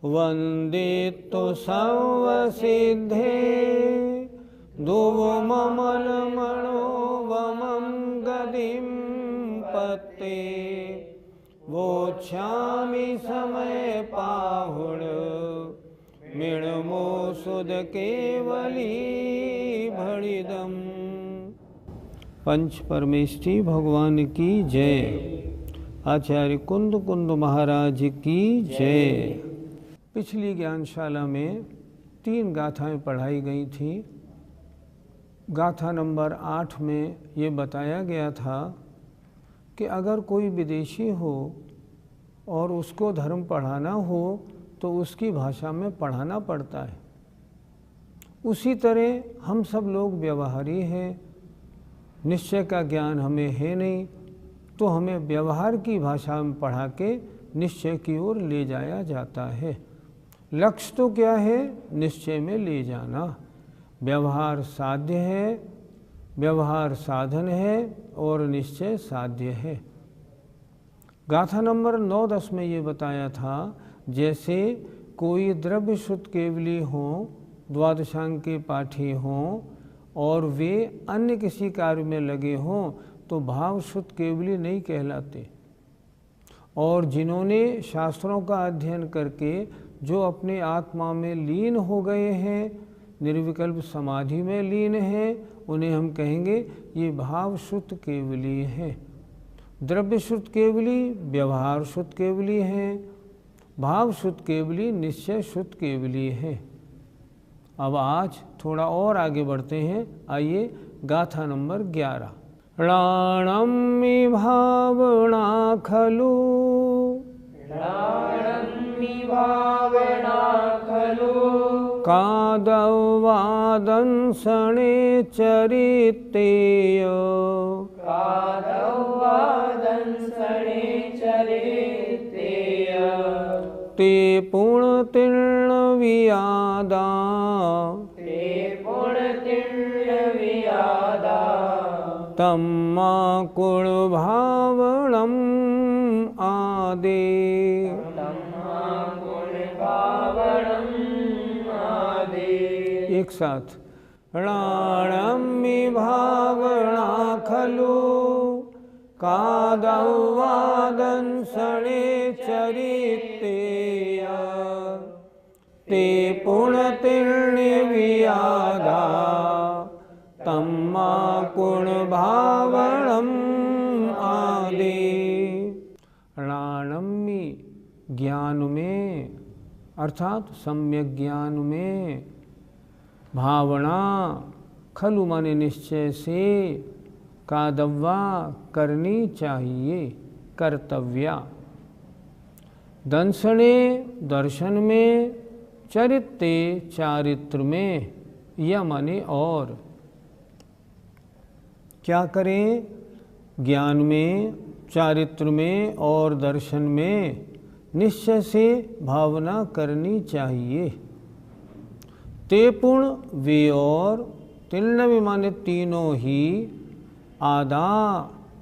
वन्दितो सर्वसिद्धे दुवममलमणोवमं गदिं पत्ते वोच्छामि समय पाहुण मिणमो सुद केवली भणिदम। पंच परमेष्ठी भगवान की जय। आचार्य कुंद कुंद महाराज की जय। पिछली ज्ञानशाला में 3 गाथाएं पढ़ाई गई थी। गाथा नंबर 8 में ये बताया गया था कि अगर कोई विदेशी हो और उसको धर्म पढ़ाना हो तो उसकी भाषा में पढ़ाना पड़ता है। उसी तरह हम सब लोग व्यवहारी हैं, निश्चय का ज्ञान हमें है नहीं, तो हमें व्यवहार की भाषा में पढ़ा के निश्चय की ओर ले जाया जाता है। लक्ष्य तो क्या है? निश्चय में ले जाना। व्यवहार साध्य है, व्यवहार साधन है और निश्चय साध्य है। गाथा नंबर 9-10 में ये बताया था, जैसे कोई द्रव्य शुद्ध केवली हों, द्वादशांग के पाठी हों और वे अन्य किसी कार्य में लगे हों तो भाव शुद्ध केवली नहीं कहलाते। और जिन्होंने शास्त्रों का अध्ययन करके जो अपने आत्मा में लीन हो गए हैं, निर्विकल्प समाधि में लीन हैं, उन्हें हम कहेंगे ये भाव शुद्ध केवली है। द्रव्य शुद्ध केवली, व्यवहार शुद्ध केवली है, भाव शुद्ध केवली, निश्चय शुद्ध केवली है। अब आज थोड़ा और आगे बढ़ते हैं। आइए गाथा नंबर 11। राणम्मि भावना खलु, राणम्मि भावना खलु, कादवादंसणे चरितेय, कादवादंसणे चरितेय, ते पुण्यतीर्ण वियादा, ते पुण्यतीर्ण वियादा, तम्मा कुलभावनम् आदे, तम्मा कुलभावनम् आदे। एक साथ। राणम्मि भावना खलु, कादवादंसणे चरितेय, ते पुण्यतीर्ण वियादा, तम्मा कुलभावनम् आदे। राणम्मि ज्ञान में अर्थात सम्यक ज्ञान में, भावना खलु माने निश्चय से, कादव्वा करनी चाहिए, कर्तव्या, दंसने दर्शन में, चरित्ते चारित्र में, या माने और। क्या करें? ज्ञान में, चारित्र में और दर्शन में निश्चय से भावना करनी चाहिए। ते पुण्य वे और, तीर्ण माने तीनों ही, आदा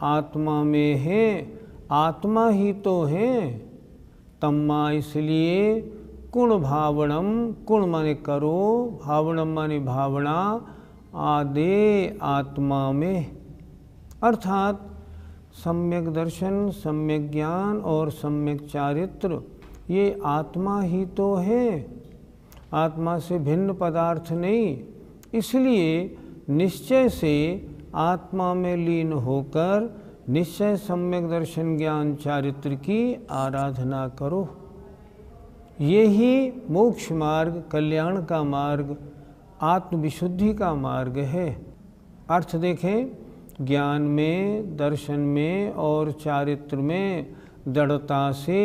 आत्मा में है, आत्मा ही तो है। तम्मा इसलिए, कुण भावनम, कुण माने करो, भावनम माने भावना, आदे आत्मा में, अर्थात सम्यक दर्शन, सम्यक ज्ञान और सम्यक चारित्र ये आत्मा ही तो है, आत्मा से भिन्न पदार्थ नहीं। इसलिए निश्चय से आत्मा में लीन होकर निश्चय सम्यक दर्शन ज्ञान चारित्र की आराधना करो। ये ही मोक्ष मार्ग, कल्याण का मार्ग, आत्मविशुद्धि का मार्ग है। अर्थ देखें, ज्ञान में, दर्शन में और चारित्र में दृढ़ता से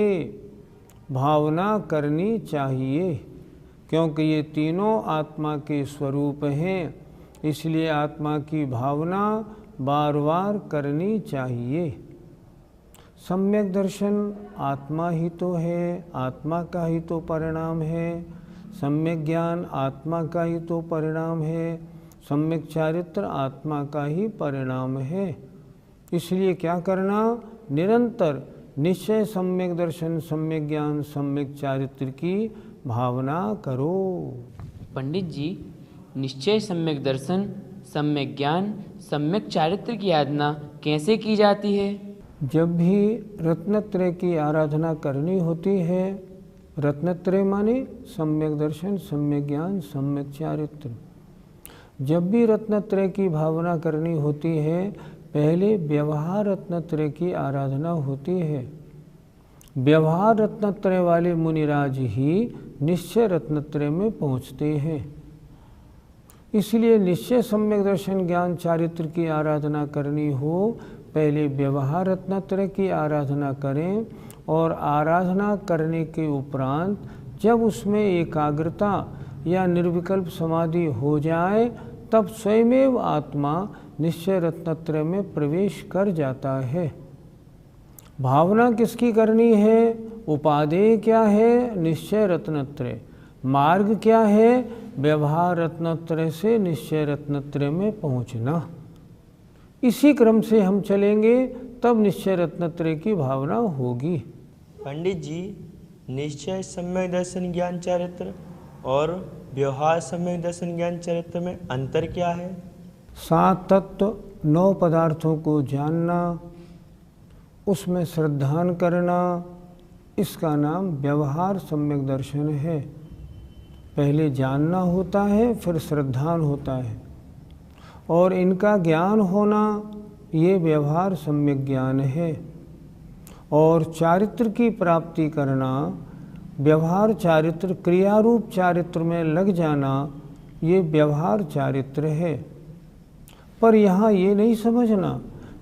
भावना करनी चाहिए, क्योंकि ये तीनों आत्मा के स्वरूप हैं। इसलिए आत्मा की भावना बार बार करनी चाहिए। सम्यक दर्शन आत्मा ही तो है, आत्मा का ही तो परिणाम है। सम्यक ज्ञान आत्मा का ही तो परिणाम है। सम्यक चारित्र आत्मा का ही परिणाम है। इसलिए क्या करना? निरंतर निश्चय सम्यक दर्शन सम्यक ज्ञान सम्यक चारित्र की भावना करो। पंडित जी, निश्चय सम्यक दर्शन सम्यक ज्ञान सम्यक चारित्र की आराधना कैसे की जाती है? जब भी रत्नत्रय की आराधना करनी होती है, रत्नत्रय माने सम्यक दर्शन सम्यक ज्ञान सम्यक चारित्र, जब भी रत्नत्रय की भावना करनी होती है पहले व्यवहार रत्नत्रय की आराधना होती है। व्यवहार रत्नत्रय वाले मुनिराज ही निश्चय रत्नत्रय में पहुँचते हैं। इसलिए निश्चय सम्यक दर्शन ज्ञान चारित्र की आराधना करनी हो पहले व्यवहार रत्नत्रय की आराधना करें, और आराधना करने के उपरांत जब उसमें एकाग्रता या निर्विकल्प समाधि हो जाए तब स्वयमेव आत्मा निश्चय रत्नत्रय में प्रवेश कर जाता है। भावना किसकी करनी है? उपादेय क्या है? निश्चय रत्नत्रय। मार्ग क्या है? व्यवहार रत्नत्रय से निश्चय रत्नत्रय में पहुंचना। इसी क्रम से हम चलेंगे तब निश्चय रत्नत्रय की भावना होगी। पंडित जी, निश्चय सम्यक दर्शन ज्ञान चारित्र और व्यवहार सम्यक दर्शन ज्ञान चारित्र में अंतर क्या है? 7 तत्व 9 पदार्थों को जानना, उसमें श्रद्धान करना, इसका नाम व्यवहार सम्यक दर्शन है। पहले जानना होता है फिर श्रद्धान होता है, और इनका ज्ञान होना ये व्यवहार सम्यक ज्ञान है। और चारित्र की प्राप्ति करना, व्यवहार चारित्र क्रियारूप चारित्र में लग जाना, ये व्यवहार चारित्र है। पर यहाँ ये नहीं समझना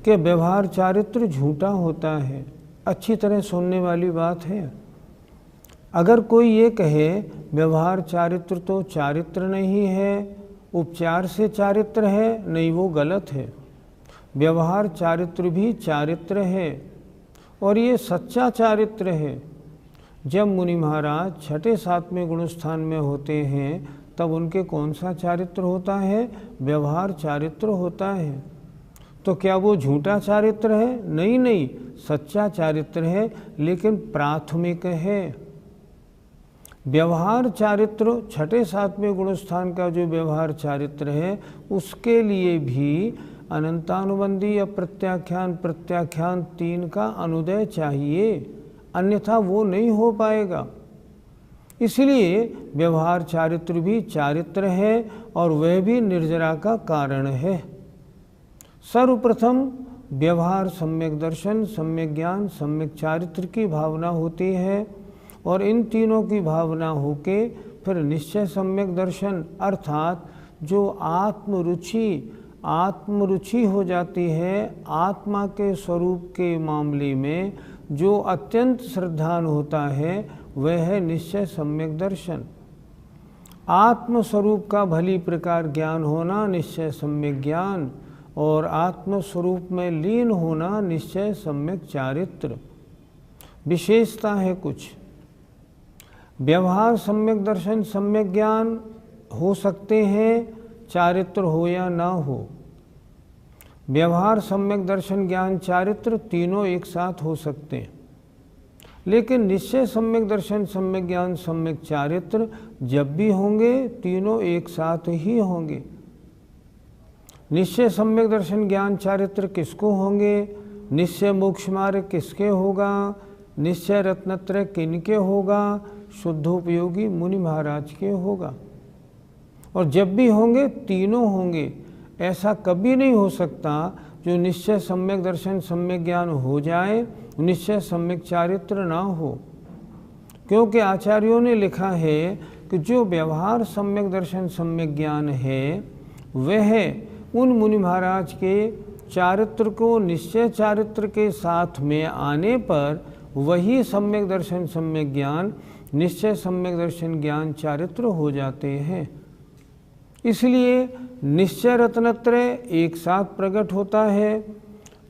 कि व्यवहार चारित्र झूठा होता है। अच्छी तरह सुनने वाली बात है। अगर कोई ये कहे व्यवहार चारित्र तो चारित्र नहीं है, उपचार से चारित्र है, नहीं, वो गलत है। व्यवहार चारित्र भी चारित्र है और ये सच्चा चारित्र है। जब मुनि महाराज 6ठे 7वें गुणस्थान में होते हैं तब उनके कौन सा चारित्र होता है? व्यवहार चारित्र होता है। तो क्या वो झूठा चारित्र है? नहीं नहीं, सच्चा चारित्र है, लेकिन प्राथमिक है। व्यवहार चारित्र 6ठे 7वें गुणस्थान का जो व्यवहार चारित्र है उसके लिए भी अनंतानुबंधी या प्रत्याख्यान प्रत्याख्यान 3 का अनुदय चाहिए, अन्यथा वो नहीं हो पाएगा। इसलिए व्यवहार चारित्र भी चारित्र है और वह भी निर्जरा का कारण है। सर्वप्रथम व्यवहार सम्यक दर्शन सम्यक ज्ञान सम्यक चारित्र की भावना होती है, और इन तीनों की भावना होके फिर निश्चय सम्यक दर्शन अर्थात जो आत्मरुचि हो जाती है, आत्मा के स्वरूप के मामले में जो अत्यंत श्रद्धान होता है वह है निश्चय सम्यक दर्शन। आत्मस्वरूप का भली प्रकार ज्ञान होना निश्चय सम्यक ज्ञान, और आत्मस्वरूप में लीन होना निश्चय सम्यक चारित्र। विशेषता है कुछ। व्यवहार सम्यक दर्शन सम्यक ज्ञान हो सकते हैं, चारित्र हो या ना हो। व्यवहार सम्यक दर्शन ज्ञान चारित्र तीनों एक साथ हो सकते हैं, लेकिन निश्चय सम्यक दर्शन सम्यक ज्ञान सम्यक चारित्र जब भी होंगे तीनों एक साथ ही होंगे। निश्चय सम्यक दर्शन ज्ञान चारित्र किसको होंगे? निश्चय मोक्ष मार्ग किसके होगा? निश्चय रत्नत्रय किनके होगा? शुद्धोपयोगी मुनि महाराज के होगा। और जब भी होंगे तीनों होंगे। ऐसा कभी नहीं हो सकता जो निश्चय सम्यक दर्शन सम्यक ज्ञान हो जाए निश्चय सम्यक चारित्र ना हो, क्योंकि आचार्यों ने लिखा है कि जो व्यवहार सम्यक दर्शन सम्यक ज्ञान है वह उन मुनि महाराज के चारित्र को निश्चय चारित्र के साथ में आने पर वही सम्यक दर्शन सम्यक ज्ञान निश्चय सम्यक दर्शन ज्ञान चारित्र हो जाते हैं। इसलिए निश्चय रत्नत्रय एक साथ प्रकट होता है।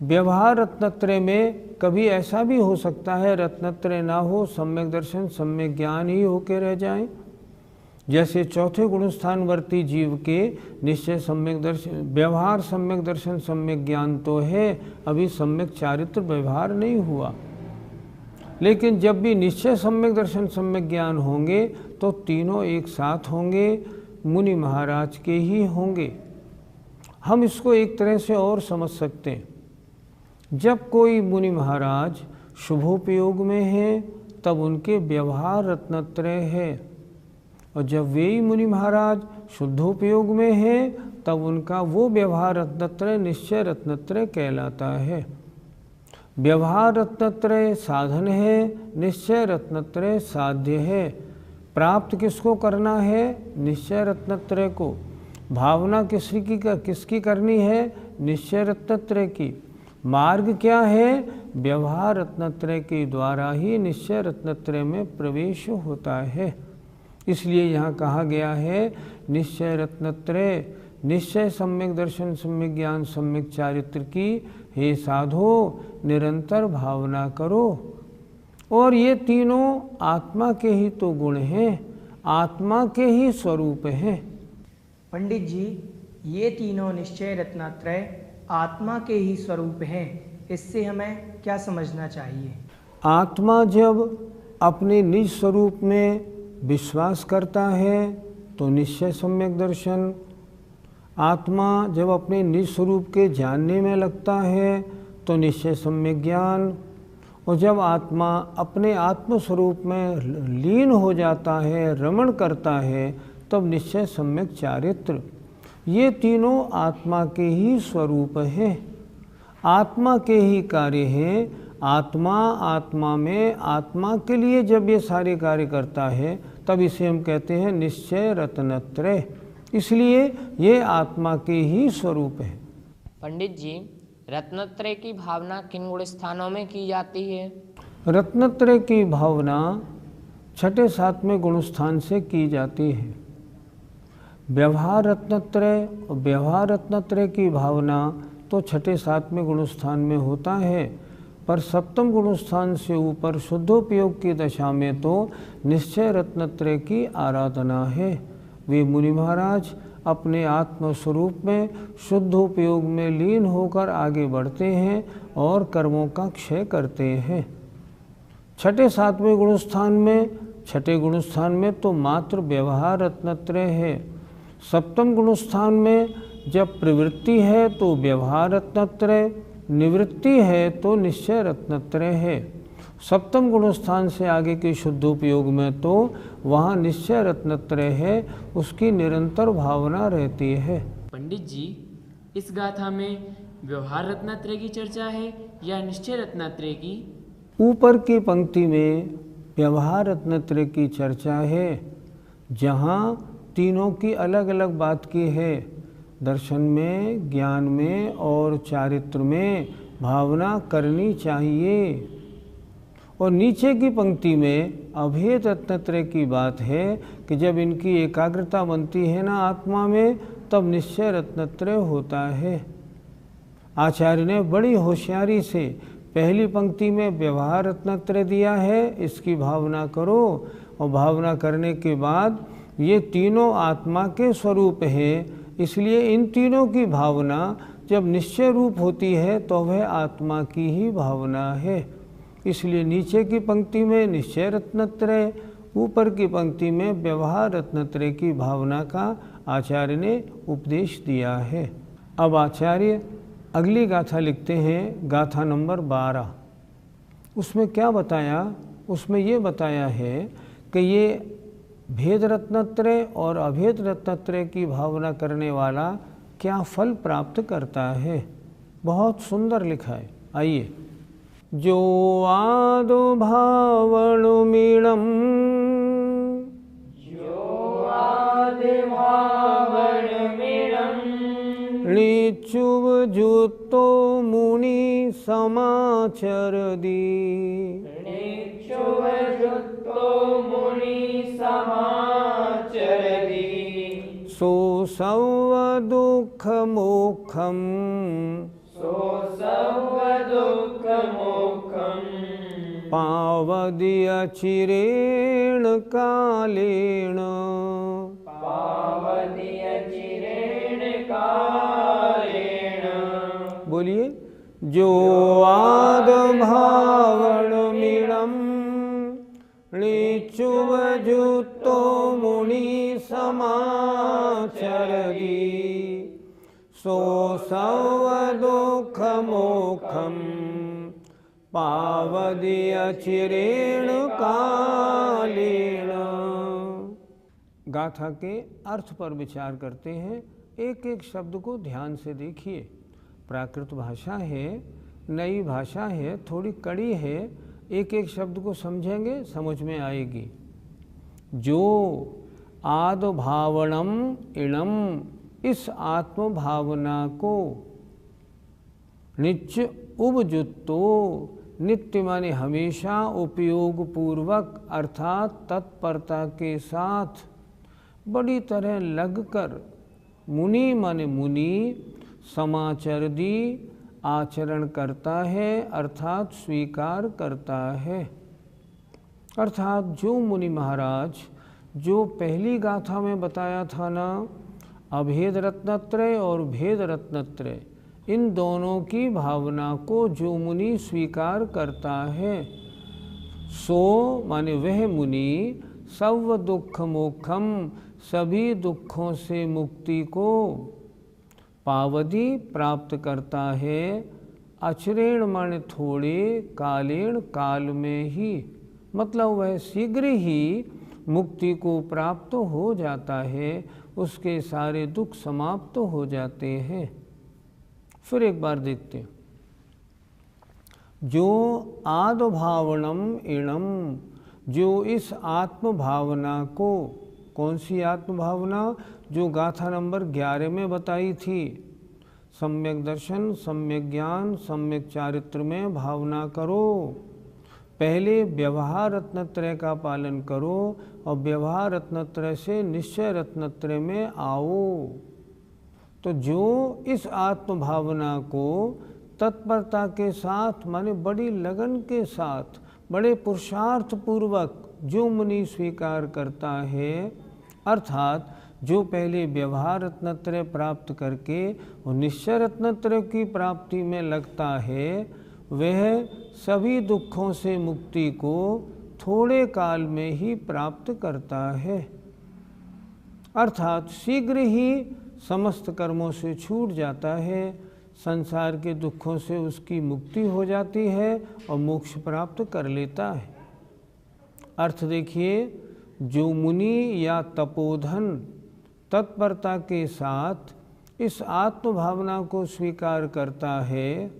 व्यवहार रत्नत्रय में कभी ऐसा भी हो सकता है रत्नत्रय ना हो, सम्यक दर्शन सम्यक ज्ञान ही होके रह जाएं। जैसे चौथे गुणस्थानवर्ती जीव के निश्चय सम्यक दर्शन व्यवहार सम्यक दर्शन सम्यक ज्ञान तो है, अभी सम्यक चारित्र व्यवहार नहीं हुआ। लेकिन जब भी निश्चय सम्यक दर्शन सम्यक ज्ञान होंगे तो तीनों एक साथ होंगे, मुनि महाराज के ही होंगे। हम इसको एक तरह से और समझ सकते हैं, जब कोई मुनि महाराज शुभोपयोग में है तब उनके व्यवहार रत्नत्रय है, और जब वे ही मुनि महाराज शुद्धोपयोग में है तब उनका वो व्यवहार रत्नत्रय निश्चय रत्नत्रय कहलाता है। व्यवहार रत्नत्रय साधन है, निश्चय रत्नत्रय साध्य है। प्राप्त किसको करना है? निश्चय रत्नत्रय को। भावना किसकी करनी है? निश्चय रत्नत्रय की। मार्ग क्या है? व्यवहार रत्नत्रय के द्वारा ही निश्चय रत्नत्रय में प्रवेश होता है। इसलिए यहाँ कहा गया है निश्चय रत्नत्रय, निश्चय सम्यक दर्शन सम्यक ज्ञान सम्यक चारित्र की हे साधो निरंतर भावना करो। और ये तीनों आत्मा के ही तो गुण हैं, आत्मा के ही स्वरूप हैं। पंडित जी, ये तीनों निश्चय रत्नत्रय आत्मा के ही स्वरूप हैं, इससे हमें क्या समझना चाहिए? आत्मा जब अपने निज स्वरूप में विश्वास करता है तो निश्चय सम्यक दर्शन, आत्मा जब अपने निज स्वरूप के जानने में लगता है तो निश्चय सम्यक ज्ञान, और जब आत्मा अपने आत्म स्वरूप में लीन हो जाता है, रमण करता है, तब निश्चय सम्यक चारित्र। ये तीनों आत्मा के ही स्वरूप हैं, आत्मा के ही कार्य हैं। आत्मा में आत्मा के लिए जब ये सारे कार्य करता है तब इसे हम कहते हैं निश्चय रत्नत्रय। इसलिए ये आत्मा के ही स्वरूप है। पंडित जी, रत्नत्रय की भावना किन गुण स्थानों में की जाती है? रत्नत्रय की भावना छठे सातवें गुण स्थान से की जाती है। व्यवहार रत्नत्रय और व्यवहार रत्नत्रय की भावना तो छठे सातवें गुण स्थान में होता है, पर सप्तम गुण स्थान से ऊपर शुद्धोपयोग की दशा में तो निश्चय रत्नत्रय की आराधना है। वे मुनि महाराज अपने आत्मस्वरूप में शुद्धोपयोग में लीन होकर आगे बढ़ते हैं और कर्मों का क्षय करते हैं। छठे सातवें छठे गुण स्थान में तो मात्र व्यवहार रत्नत्रय है। सप्तम गुण स्थान में जब प्रवृत्ति है तो व्यवहार रत्नत्रय, निवृत्ति है तो निश्चय रत्नत्रय है। सप्तम गुण स्थान से आगे के शुद्धोपयोग में तो वहाँ निश्चय रत्नत्रय है, उसकी निरंतर भावना रहती है। पंडित जी, इस गाथा में व्यवहार रत्नत्रय की चर्चा है या निश्चय रत्नत्रय की? ऊपर की पंक्ति में व्यवहार रत्नत्रय की चर्चा है, जहाँ तीनों की अलग अलग बात की है। दर्शन में, ज्ञान में और चारित्र में भावना करनी चाहिए। और नीचे की पंक्ति में अभेद रत्नत्रय की बात है कि जब इनकी एकाग्रता बनती है ना आत्मा में, तब निश्चय रत्नत्रय होता है। आचार्य ने बड़ी होशियारी से पहली पंक्ति में व्यवहार रत्नत्रय दिया है, इसकी भावना करो, और भावना करने के बाद ये तीनों आत्मा के स्वरूप हैं। इसलिए इन तीनों की भावना जब निश्चय रूप होती है तो वह आत्मा की ही भावना है। इसलिए नीचे की पंक्ति में निश्चय रत्नत्रय, ऊपर की पंक्ति में व्यवहार रत्नत्रय की भावना का आचार्य ने उपदेश दिया है। अब आचार्य अगली गाथा लिखते हैं, गाथा नंबर 12। उसमें क्या बताया? उसमें ये बताया है कि ये भेद रत्नत्रय और अभेद रत्नत्रय की भावना करने वाला क्या फल प्राप्त करता है। बहुत सुंदर लिखा है। आइए। जो आदो भावणुमीणम, ऋचुव जुतो मुनि समाचर दी, सो सव दुख मोक्षम, पावदीय चिरेण कालेन, बोलिए। जो आद भावण मीणम, चरगी सो सव दुख मोखम पावदीय चिरेण कालेण। गाथा के अर्थ पर विचार करते हैं। एक एक शब्द को ध्यान से देखिए। प्राकृत भाषा है, नई भाषा है, थोड़ी कड़ी है। एक एक शब्द को समझेंगे, समझ में आएगी। जो आद भावनम इणम, इस आत्म भावना को नित्य उपजुत्तो, नित्य माने हमेशा, उपयोग पूर्वक अर्थात तत्परता के साथ बड़ी तरह लगकर, मुनि माने मुनि, समाचर दी आचरण करता है अर्थात स्वीकार करता है। अर्थात जो मुनि महाराज जो पहली गाथा में बताया था ना, अभेद रत्नत्रय और भेद रत्नत्रय, इन दोनों की भावना को जो मुनि स्वीकार करता है, सो माने वह मुनि सर्व दुख मोक्षम, सभी दुखों से मुक्ति को पावदी प्राप्त करता है। अचरेण माने थोड़े, कालेण काल में ही, मतलब वह शीघ्र ही मुक्ति को प्राप्त हो जाता है, उसके सारे दुख समाप्त हो जाते हैं। फिर एक बार देखते हैं। जो आद भावनम इणम, जो इस आत्म भावना को, कौन सी आत्म भावना, जो गाथा नंबर 11 में बताई थी, सम्यक दर्शन, सम्यक ज्ञान, सम्यक चारित्र में भावना करो। पहले व्यवहार रत्नत्रय का पालन करो और व्यवहार रत्नत्रय से निश्चय रत्नत्रय में आओ। तो जो इस आत्म भावना को तत्परता के साथ माने बड़ी लगन के साथ, बड़े पुरुषार्थ पूर्वक जो मुनि स्वीकार करता है, अर्थात जो पहले व्यवहार रत्नत्रय प्राप्त करके और निश्चय रत्नत्रय की प्राप्ति में लगता है, वह सभी दुखों से मुक्ति को थोड़े काल में ही प्राप्त करता है। अर्थात शीघ्र ही समस्त कर्मों से छूट जाता है, संसार के दुखों से उसकी मुक्ति हो जाती है और मोक्ष प्राप्त कर लेता है। अर्थ देखिए, जो मुनि या तपोधन तत्परता के साथ इस आत्म भावना को स्वीकार करता है,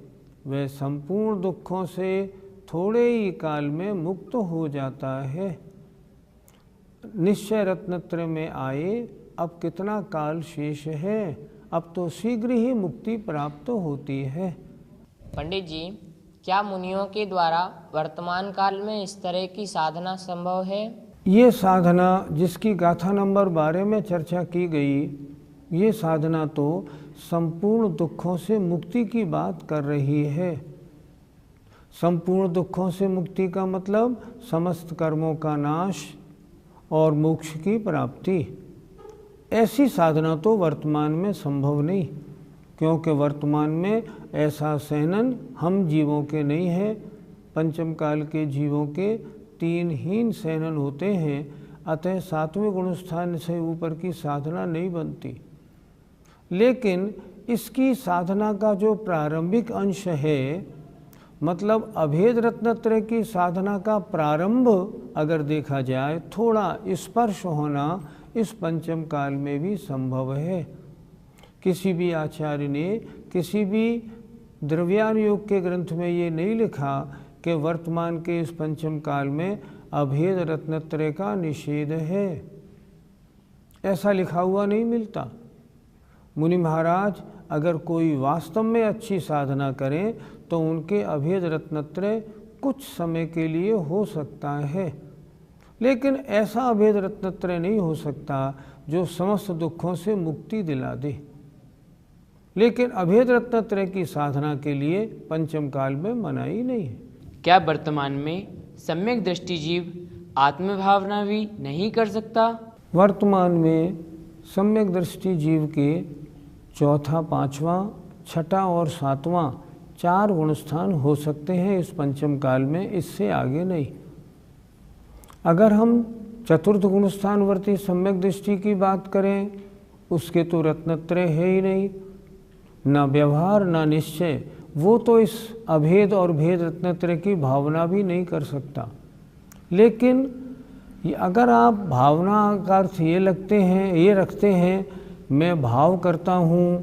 वह संपूर्ण दुखों से थोड़े ही काल में मुक्त हो जाता है। निश्चय रत्नत्रय में आए, अब कितना काल शेष है, अब तो शीघ्र ही मुक्ति प्राप्त होती है। पंडित जी, क्या मुनियों के द्वारा वर्तमान काल में इस तरह की साधना संभव है? ये साधना जिसकी गाथा नंबर 12 में चर्चा की गई, ये साधना तो संपूर्ण दुखों से मुक्ति की बात कर रही है। संपूर्ण दुखों से मुक्ति का मतलब समस्त कर्मों का नाश और मोक्ष की प्राप्ति। ऐसी साधना तो वर्तमान में संभव नहीं, क्योंकि वर्तमान में ऐसा सहनन हम जीवों के नहीं है। पंचम काल के जीवों के 3 हीन सहनन होते हैं, अतः 7वें गुणस्थान से ऊपर की साधना नहीं बनती। लेकिन इसकी साधना का जो प्रारंभिक अंश है, मतलब अभेद रत्नत्रय की साधना का प्रारंभ अगर देखा जाए, थोड़ा स्पर्श होना इस पंचम काल में भी संभव है। किसी भी आचार्य ने किसी भी द्रव्यान योग के ग्रंथ में ये नहीं लिखा कि वर्तमान के इस पंचम काल में अभेद रत्नत्रय का निषेध है, ऐसा लिखा हुआ नहीं मिलता। मुनि महाराज अगर कोई वास्तव में अच्छी साधना करें तो उनके अभेद रत्नत्रय कुछ समय के लिए हो सकता है, लेकिन ऐसा अभेद रत्नत्रय नहीं हो सकता जो समस्त दुखों से मुक्ति दिला दे। लेकिन अभेद रत्नत्रय की साधना के लिए पंचम काल में मनाही नहीं है। क्या वर्तमान में सम्यक दृष्टि जीव आत्मभावना भी नहीं कर सकता? वर्तमान में सम्यक दृष्टि जीव के चौथा, पांचवा, छठा और सातवां 4 गुणस्थान हो सकते हैं इस पंचम काल में, इससे आगे नहीं। अगर हम चतुर्थ गुणस्थानवर्ती सम्यक दृष्टि की बात करें, उसके तो रत्नत्रय है ही नहीं, ना व्यवहार ना निश्चय, वो तो इस अभेद और भेद रत्नत्रय की भावना भी नहीं कर सकता। लेकिन अगर आप भावना का अर्थ ये रखते हैं मैं भाव करता हूँ,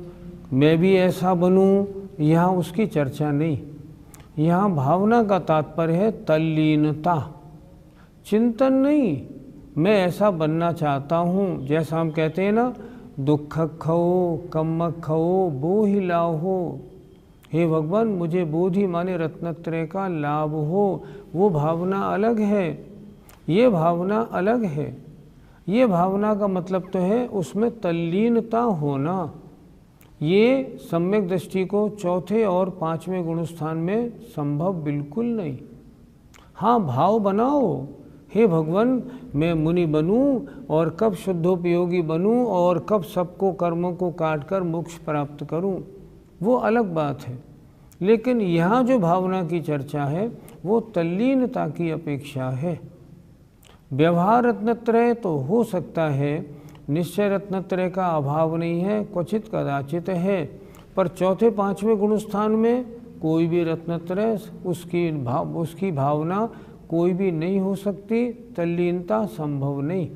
मैं भी ऐसा बनूँ, यहाँ उसकी चर्चा नहीं। यहाँ भावना का तात्पर्य है तल्लीनता, चिंतन नहीं। मैं ऐसा बनना चाहता हूँ, जैसा हम कहते हैं ना, दुख खो कम खो बोहि लाहो, हे भगवान मुझे बोधि माने रत्नत्रय का लाभ हो। वो भावना अलग है, ये भावना अलग है। ये भावना का मतलब तो है उसमें तल्लीनता होना। ये सम्यक दृष्टि को चौथे और पांचवें गुणस्थान में संभव बिल्कुल नहीं। हाँ, भाव बनाओ, हे भगवान मैं मुनि बनूं और कब शुद्धोपयोगी बनूं और कब सबको कर्मों को काटकर मोक्ष प्राप्त करूं, वो अलग बात है। लेकिन यहाँ जो भावना की चर्चा है वो तल्लीनता की अपेक्षा है। व्यवहार रत्नत्रय तो हो सकता है, निश्चय रत्नत्रय का अभाव नहीं है, क्वचित कदाचित है, पर चौथे पांचवें गुणस्थान में कोई भी रत्नत्रय उसकी भावना कोई भी नहीं हो सकती, तल्लीनता संभव नहीं।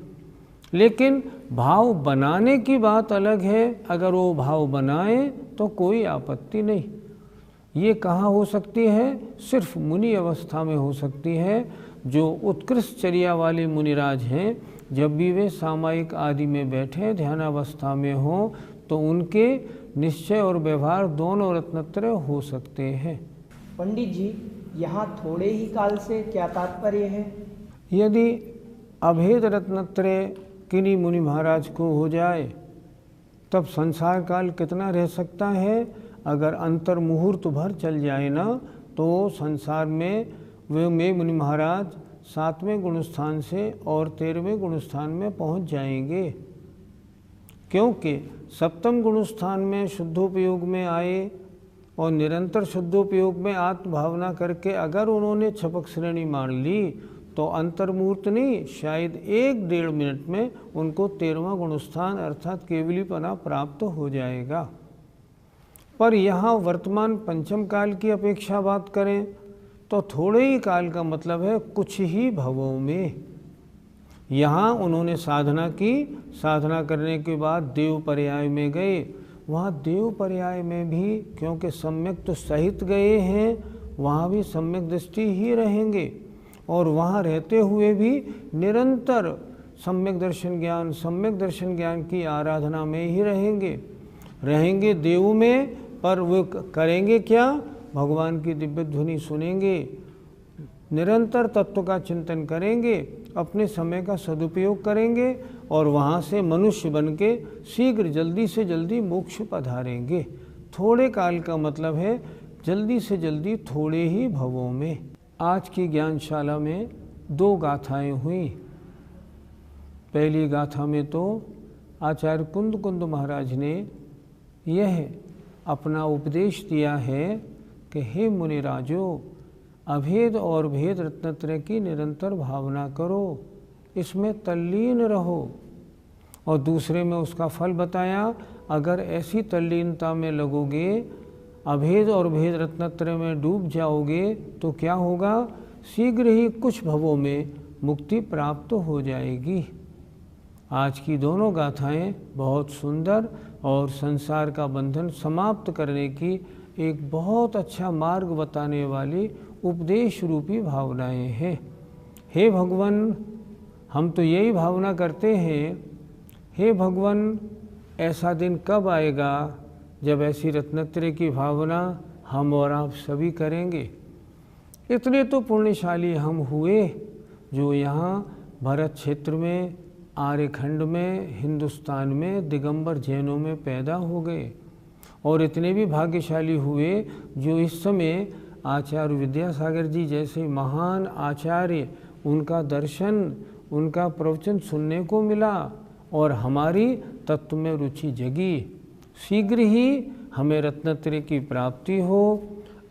लेकिन भाव बनाने की बात अलग है, अगर वो भाव बनाए तो कोई आपत्ति नहीं। ये कहाँ हो सकती है? सिर्फ मुनि अवस्था में हो सकती है। जो उत्कृष्ट चर्या वाले मुनिराज हैं, जब भी वे सामायिक आदि में बैठे ध्यानावस्था में हो तो उनके निश्चय और व्यवहार दोनों रत्नत्रय हो सकते हैं। पंडित जी, यहाँ थोड़े ही काल से क्या तात्पर्य है? यदि अभेद रत्नत्रय किन्हीं मुनि महाराज को हो जाए तब संसार काल कितना रह सकता है? अगर अंतर मुहूर्त भर चल जाए ना तो संसार में वे मुनि महाराज 7वें गुणस्थान से और 13वें गुणस्थान में पहुंच जाएंगे। क्योंकि 7वें गुणस्थान में शुद्धोपयोग में आए और निरंतर शुद्धोपयोग में आत्मभावना करके अगर उन्होंने छपक श्रेणी मान ली तो अंतर्मूर्त नहीं, शायद 1-1.5 मिनट में उनको 13वां गुणस्थान अर्थात केवलीपना प्राप्त हो जाएगा। पर यहाँ वर्तमान पंचम काल की अपेक्षा बात करें तो थोड़े ही काल का मतलब है कुछ ही भवों में। यहाँ उन्होंने साधना की, साधना करने के बाद देव पर्याय में गए। वहाँ देव पर्याय में भी क्योंकि सम्यक तो सहित गए हैं, वहाँ भी सम्यक दृष्टि ही रहेंगे और वहाँ रहते हुए भी निरंतर सम्यक दर्शन ज्ञान की आराधना में ही रहेंगे देव में। पर वो करेंगे क्या? भगवान की दिव्य ध्वनि सुनेंगे, निरंतर तत्व का चिंतन करेंगे, अपने समय का सदुपयोग करेंगे और वहाँ से मनुष्य बन के शीघ्र जल्दी से जल्दी मोक्ष पधारेंगे। थोड़े काल का मतलब है जल्दी से जल्दी थोड़े ही भवों में। आज की ज्ञानशाला में 2 गाथाएं हुई। पहली गाथा में तो आचार्य कुंद महाराज ने यह अपना उपदेश दिया है कि हे मुनिराजो, अभेद और भेद रत्नत्रय की निरंतर भावना करो, इसमें तल्लीन रहो। और दूसरे में उसका फल बताया, अगर ऐसी तल्लीनता में लगोगे, अभेद और भेद रत्नत्रय में डूब जाओगे तो क्या होगा? शीघ्र ही कुछ भवों में मुक्ति प्राप्त हो जाएगी। आज की दोनों गाथाएं बहुत सुंदर और संसार का बंधन समाप्त करने की एक बहुत अच्छा मार्ग बताने वाली उपदेश रूपी भावनाएं हैं। हे भगवान, हम तो यही भावना करते हैं, हे भगवान ऐसा दिन कब आएगा जब ऐसी रत्नत्रय की भावना हम और आप सभी करेंगे। इतने तो पुण्यशाली हम हुए जो यहाँ भरत क्षेत्र में, आर्यखंड में, हिंदुस्तान में दिगंबर जैनों में पैदा हो गए, और इतने भी भाग्यशाली हुए जो इस समय आचार्य विद्यासागर जी जैसे महान आचार्य, उनका दर्शन, उनका प्रवचन सुनने को मिला और हमारी तत्व में रुचि जगी। शीघ्र ही हमें रत्नत्रय की प्राप्ति हो,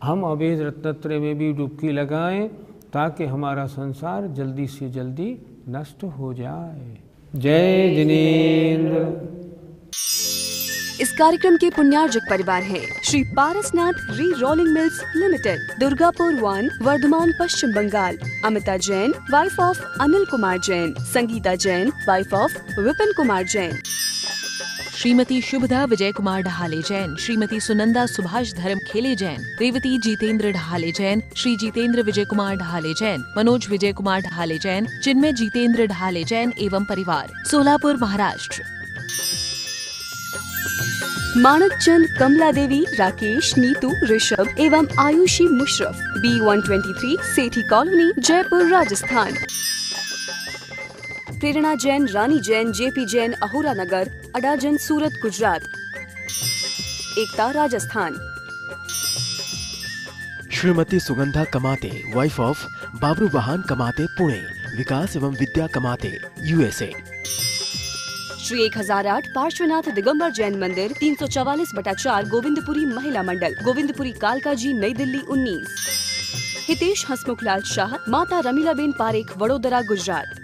हम अभेद रत्नत्रय में भी डुबकी लगाएं ताकि हमारा संसार जल्दी से जल्दी नष्ट हो जाए। जय जिनेन्द्र। इस कार्यक्रम के पुण्यार्जक परिवार हैं Shri Parasnath re rolling mills limited, Durgapur 1, Bardhaman, Paschim Bangal. Amita Jain, wife of Anil Kumar Jain. Sangeeta Jain, wife of Vipin Kumar Jain. Shrimati Shubhada Vijay Kumar Dhahale Jain, Shrimati Sunanda Subhash Dharm Khele Jain, Revati Jitendra ढहाले Jain, Shri Jitendra विजय कुमार ढहाले जैन, मनोज विजय कुमार ढहाले जैन, चिन्मय जितेंद्र ढहाले जैन एवं परिवार, सोलापुर, महाराष्ट्र। मानक चंद, कमला देवी, राकेश, नीतू, ऋषभ एवं आयुषी मुशरफ, B123, सेठी कॉलोनी, जयपुर, राजस्थान। प्रेरणा जैन, रानी जैन, JP जैन, अहोरा नगर, अडाजन, सूरत, गुजरात। एकता, राजस्थान। श्रीमती सुगंधा कमाते, वाइफ ऑफ बाबरू बहान कमाते, पुणे। विकास एवं विद्या कमाते, USA। श्री 1008 पार्श्वनाथ दिगंबर जैन मंदिर, 344/4, गोविंदपुरी महिला मंडल, गोविंदपुरी, कालका जी, नई दिल्ली 19। हितेश हसमुखलाल शाह, माता रमीलाबेन पारेख, वडोदरा, गुजरात।